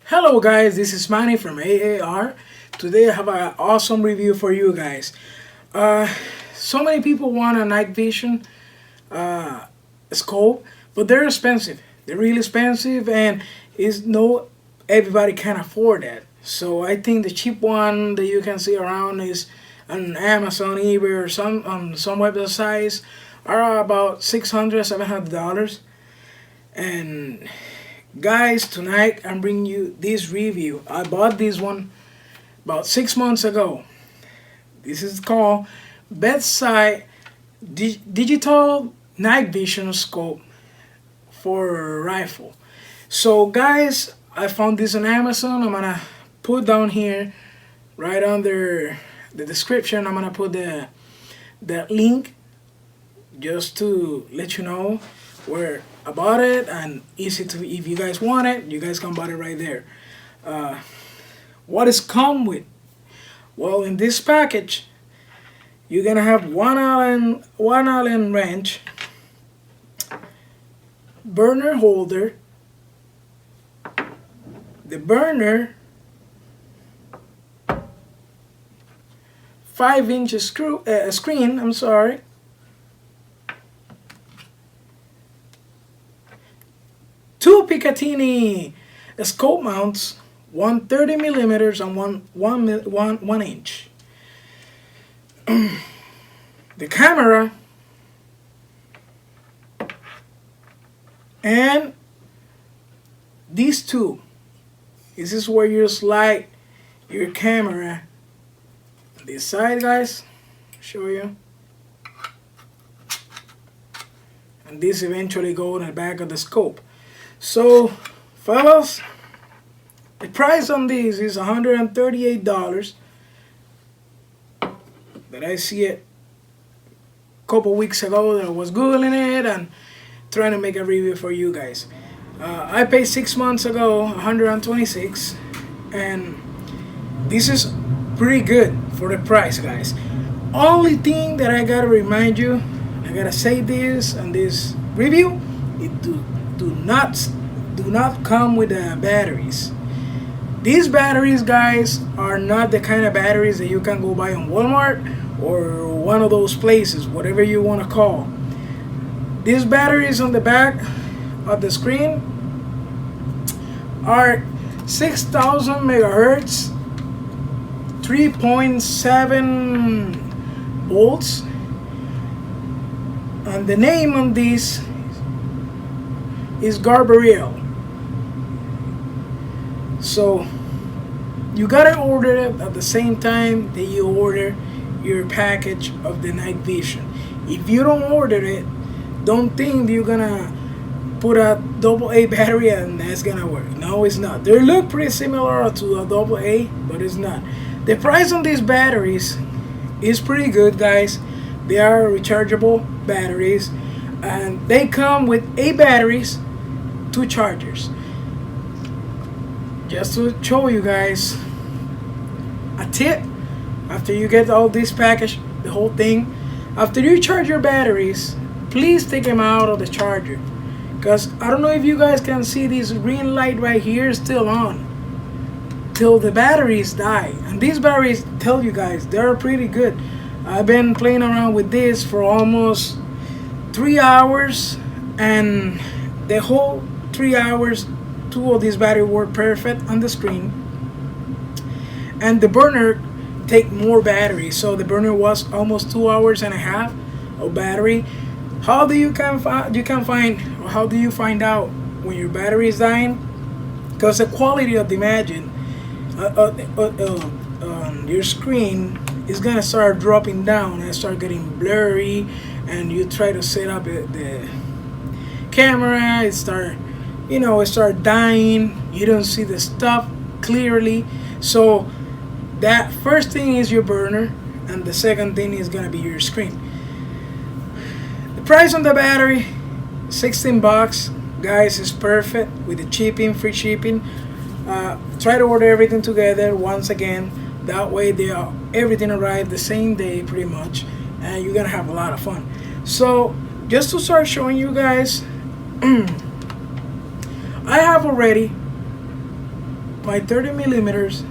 Hello guys, this is Manny from AAR. Today I have an awesome review for you guys. So many people want a night vision scope, but they're expensive. They're really expensive and is no everybody can afford that. So I think the cheap one that you can see around is on Amazon, eBay, or some websites are about $600, $700. And guys, tonight I'm bringing you this review. I bought this one about 6 months ago. This is called bedside digital night vision scope for a rifle. So guys, I found this on Amazon. I'm gonna put down here right under the description. I'm gonna put the link just to let you know where I bought it, and easy to, if you guys want it, you guys can buy it right there. What is come with? Well, in this package you're gonna have one Allen wrench, burner holder, the burner, 5-inch screen, I'm sorry, two Picatinny scope mounts, one 30 millimeters and one inch. The camera, and these two. This is where you slide your camera. This side, guys, show you. And this eventually go in the back of the scope. So, fellas, the price on these is $138. But I see it a couple weeks ago that I was googling it and trying to make a review for you guys. I paid 6 months ago $126, and this is pretty good for the price, guys. Only thing that I gotta remind you, I gotta say this and this review, it do not come with the batteries. These batteries, guys, are not the kind of batteries that you can go buy on Walmart or one of those places, whatever you want to call. These batteries on the back of the screen are 6,000 megahertz, 3.7 volts, and the name on this is Gabriel. So you gotta order it at the same time that you order your package of the night vision. If you don't order it, don't think you're gonna put a AA battery and that's gonna work. No, it's not. They look pretty similar to a AA, but it's not. The price on these batteries is pretty good, guys. They are rechargeable batteries, and they come with 8 batteries, 2 chargers. Just to show you guys a tip, after you get all this package, the whole thing, after you charge your batteries, please take them out of the charger, because I don't know if you guys can see this green light right here is still on till the batteries die. And these batteries, tell you guys, they're pretty good. I've been playing around with this for almost 3 hours, and the whole 3 hours 2 of these batteries work perfect on the screen, and the burner take more battery. So the burner was almost 2 hours and a half of battery. How do you find out when your battery is dying? Because the quality of the imagine on your screen is gonna start dropping down and start getting blurry, and you try to set up the camera, it start dying. You don't see the stuff clearly. So that first thing is your burner, and the second thing is gonna be your screen. The price on the battery, $16, guys, is perfect with the shipping, free shipping. Try to order everything together once again. That way everything arrive the same day pretty much, and you're gonna have a lot of fun. So just to start showing you guys, I have already my 30 millimeters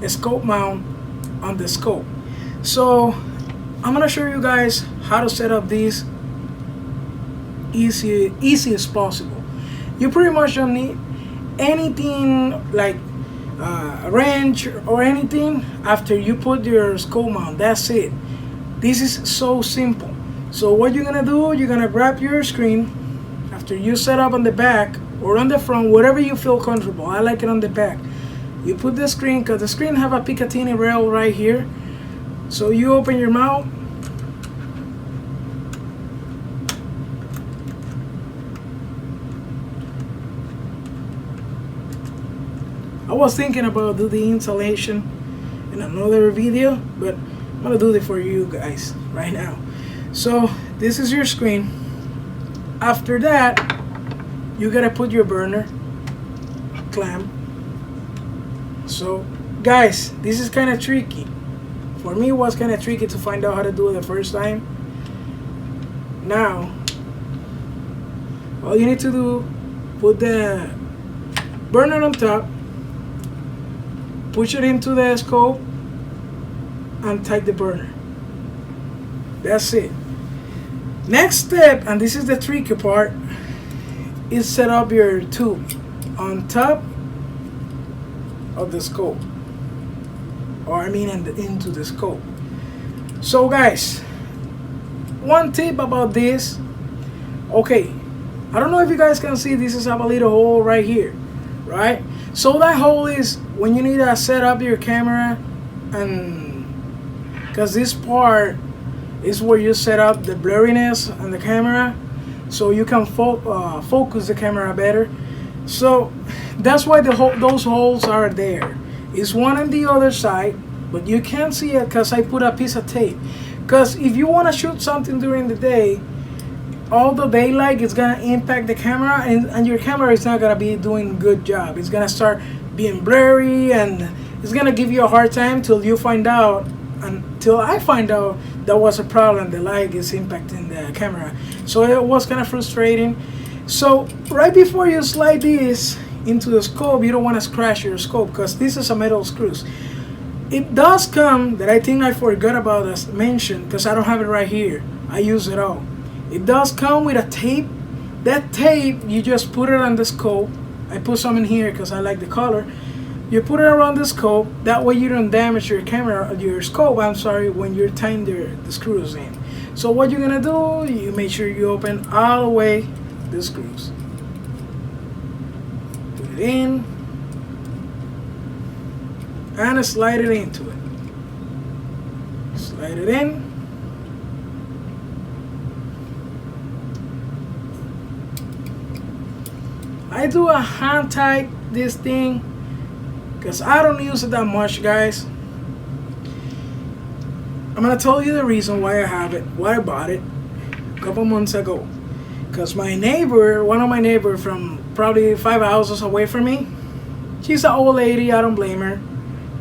scope mount on the scope. So I'm gonna show you guys how to set up this easy as possible. You pretty much don't need anything like a wrench or anything after you put your scope mount. That's it. This is so simple. So what you're gonna do, you're gonna grab your screen after you set up on the back or on the front, whatever you feel comfortable. I like it on the back. You put the screen, because the screen have a Picatinny rail right here. So you open your mount. I was thinking about do the installation in another video, but I'm gonna do it for you guys right now. So this is your screen. After that, you gotta put your burner clamp. So guys, this is kind of tricky. For me, it was kind of tricky to find out how to do it the first time. Now, all you need to do, put the burner on top, push it into the scope, and tight the burner. That's it. Next step, and this is the tricky part, is set up your tube on top of the scope, or I mean into the scope. So guys, one tip about this, okay, I don't know if you guys can see, this is a little hole right here, right? So that hole is when you need to set up your camera, and because this part is where you set up the blurriness on the camera so you can focus the camera better. So that's why those holes are there. It's one on the other side, but you can't see it because I put a piece of tape. Because if you want to shoot something during the day, all the daylight is going to impact the camera, and your camera is not going to be doing a good job. It's going to start being blurry, and it's going to give you a hard time till you find out, until I find out that was a problem. The light is impacting the camera. So it was kind of frustrating. So right before you slide this into the scope, you don't want to scratch your scope because this is a metal screws. It does come, that I think I forgot about as mentioned because I don't have it right here. I use it all. It does come with a tape. That tape, you just put it on the scope. I put some in here because I like the color. You put it around the scope. That way you don't damage your camera, your scope, I'm sorry, when you're tying the screws in. So what you're gonna do, you make sure you open all the way the screws. Put it in and slide it into it. Slide it in. I do a hand tight this thing because I don't use it that much, guys. I'm gonna tell you the reason why I have it, why I bought it a couple months ago. Because my neighbor, one of my neighbors from probably 5 houses away from me, she's an old lady. I don't blame her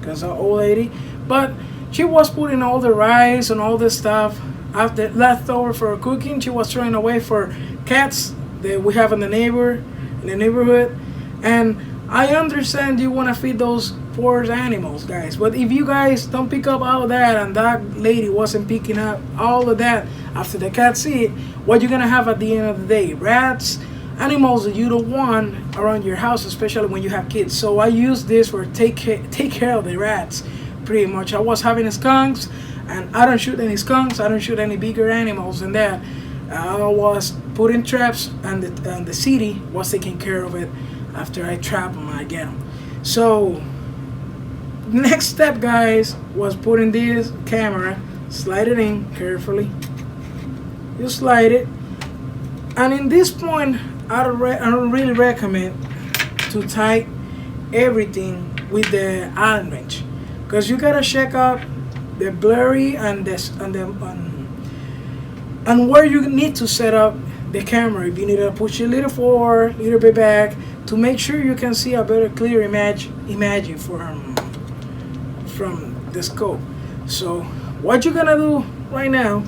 because an old lady, but she was putting all the rice and all this stuff after left over for cooking. She was throwing away for cats that we have in the neighborhood, and I understand you want to feed those poor animals, guys, but if you guys don't pick up all of that, and that lady wasn't picking up all of that after the cats eat it, what you're gonna have at the end of the day? Rats, animals that you don't want around your house, especially when you have kids. So I use this for take care of the rats, pretty much. I was having skunks, and I don't shoot any skunks. I don't shoot any bigger animals than that. I was putting traps, and the city was taking care of it after I trap them and I get them. So next step, guys, was putting this camera, slide it in carefully. You slide it, and in this point, I don't really recommend to tie everything with the Allen wrench, because you gotta check out the blurry and where you need to set up the camera. If you need to push it a little forward, a little bit back, to make sure you can see a better clear image from the scope. So what you're gonna do right now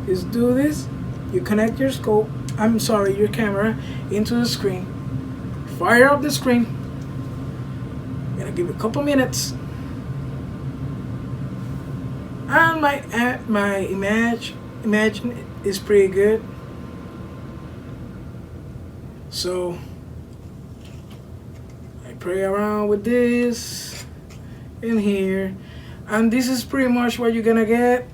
is do this. You connect your camera into the screen, fire up the screen, gonna give it a couple minutes. And my imagine is pretty good. So I play around with this in here, and this is pretty much what you're gonna get.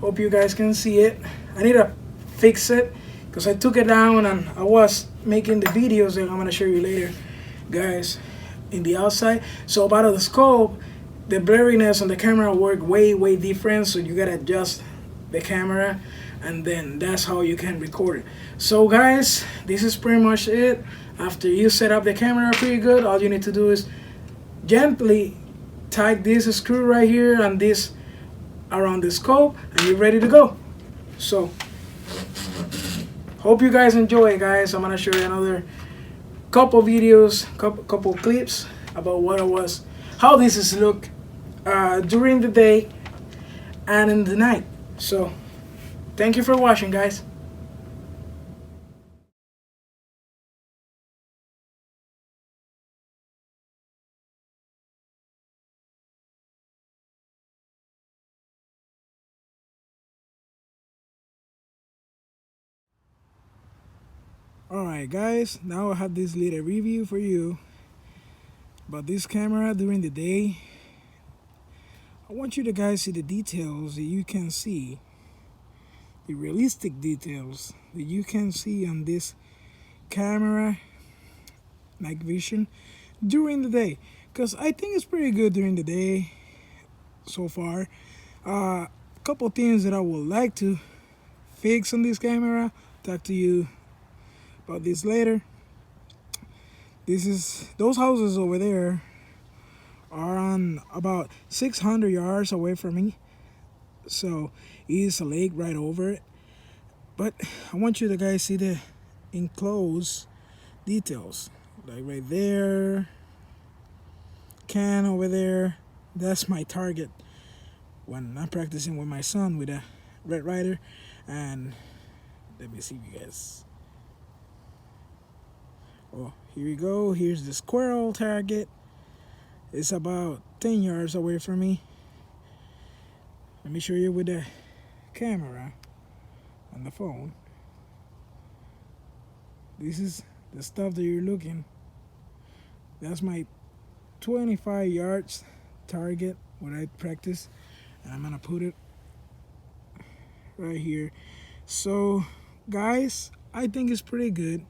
Hope you guys can see it. I need to fix it because I took it down and I was making the videos that I'm gonna show you later, guys, in the outside. So about the scope, the blurriness on the camera work way different, so you gotta adjust the camera, and then that's how you can record it. So guys, this is pretty much it. After you set up the camera pretty good, all you need to do is gently tight this screw right here and this around the scope, and you're ready to go. So hope you guys enjoy, guys. I'm gonna show you another couple videos, couple clips about how this is look during the day and in the night. So thank you for watching, guys. Alright guys, now I have this little review for you about this camera during the day. I want you to guys see the details that you can see, the realistic details that you can see on this camera night vision during the day, because I think it's pretty good during the day so far. A couple things that I would like to fix on this camera, talk to you about this later. Those houses over there are on about 600 yards away from me, so it's a lake right over it. But I want you to guys see the enclosed details, like right there, can over there. That's my target when I'm practicing with my son with a Red Ryder. And let me see you guys. Oh, here we go. Here's the squirrel target. It's about 10 yards away from me. Let me show you with the camera on the phone. This is the stuff that you're looking. That's my 25 yards target when I practice, and I'm gonna put it right here. So guys, I think it's pretty good.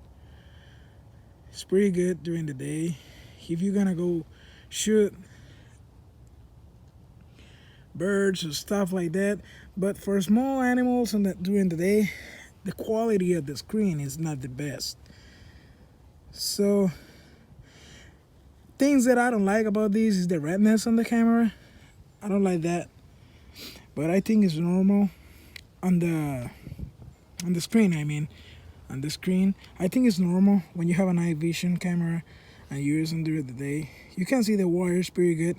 It's pretty good during the day if you're gonna go shoot birds or stuff like that. But for small animals and during the day, the quality of the screen is not the best. So things that I don't like about these is the redness on the camera. I don't like that, but I think it's normal on the screen. I mean, on the screen, I think it's normal when you have a night vision camera and you're using during the day. You can see the wires pretty good.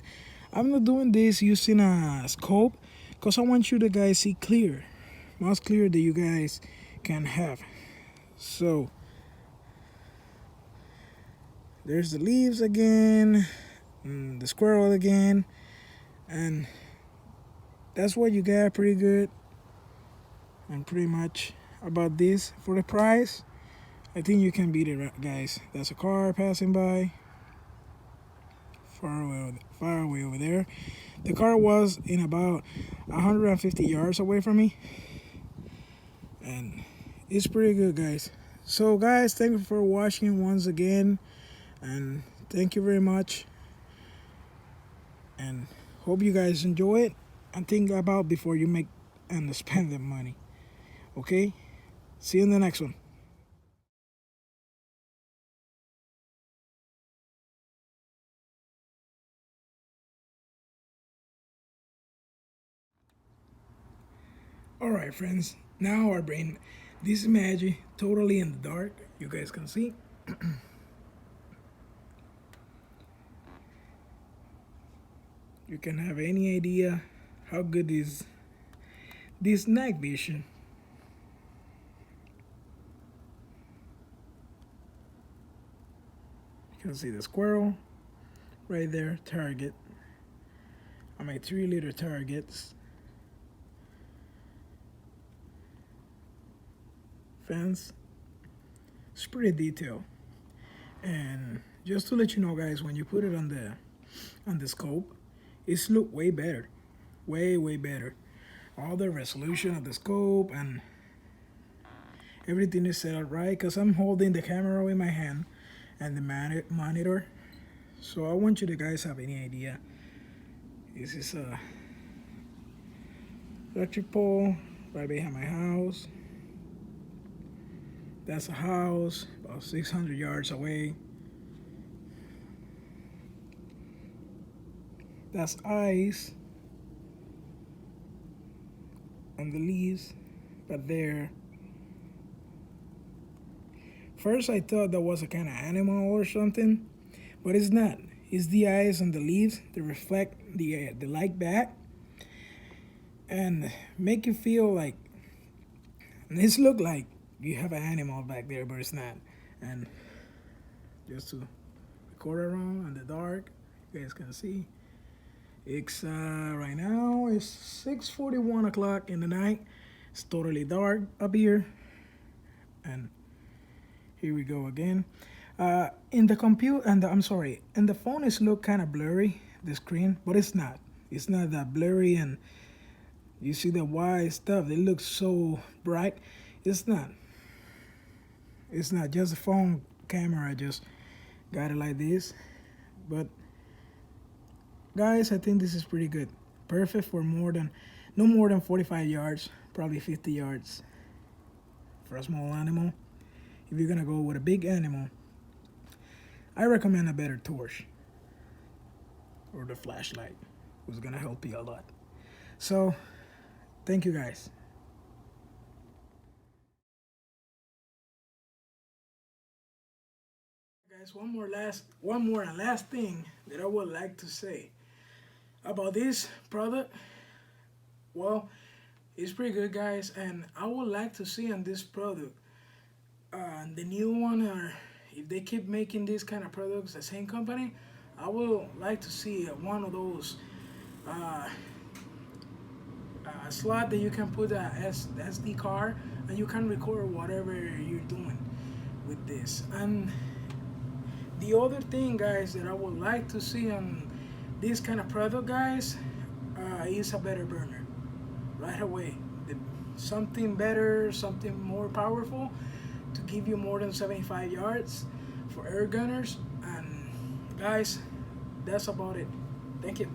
I'm not doing this using a scope because I want you to guys see clear, most clear that you guys can have. So there's the leaves again, the squirrel again, and that's what you got pretty good. And pretty much about this for the price, I think you can beat it, guys. That's a car passing by far away over there. The car was in about 150 yards away from me, and it's pretty good, guys. So guys, thank you for watching once again, and thank you very much, and hope you guys enjoy it and think about before you make and spend the money. Okay, see you in the next one. Alright friends, now our brain, this is magic, totally in the dark, you guys can see. You can have any idea how good is this night vision. You can see the squirrel right there, target. I made 3-liter targets. Fence. It's pretty detailed. And just to let you know, guys, when you put it on the scope, it's look way better, way better. All the resolution of the scope and everything is set up right, because I'm holding the camera in my hand and the monitor. So I want you to guys have any idea. This is a electric pole right behind my house. That's a house about 600 yards away. That's ice on the leaves, but there. First I thought that was a kind of animal or something, but it's not. It's the eyes on the leaves that reflect the light back and make you feel like, this look like you have an animal back there, but it's not. And just to record around in the dark, you guys can see. It's right now it's 6:41 o'clock in the night. It's totally dark up here, and here we go again. In the computer and in the phone, it's look kind of blurry, the screen, but it's not. It's not that blurry, and you see the white stuff. It looks so bright. It's not. It's not just a phone camera. I just got it like this, but guys, I think this is pretty good. Perfect for no more than 45 yards, probably 50 yards for a small animal. If you're gonna go with a big animal, I recommend a better torch or the flashlight, who's gonna help you a lot. So, thank you guys. Guys, one more and last thing that I would like to say about this product. Well, it's pretty good, guys, and I would like to see on this product the new one, or if they keep making these kind of products, the same company, I would like to see one of those slot that you can put a SD card and you can record whatever you're doing with this. And the other thing, guys, that I would like to see on this kind of product, guys, is a better burner right away. Something better, something more powerful to give you more than 75 yards for air gunners. And guys, that's about it. Thank you.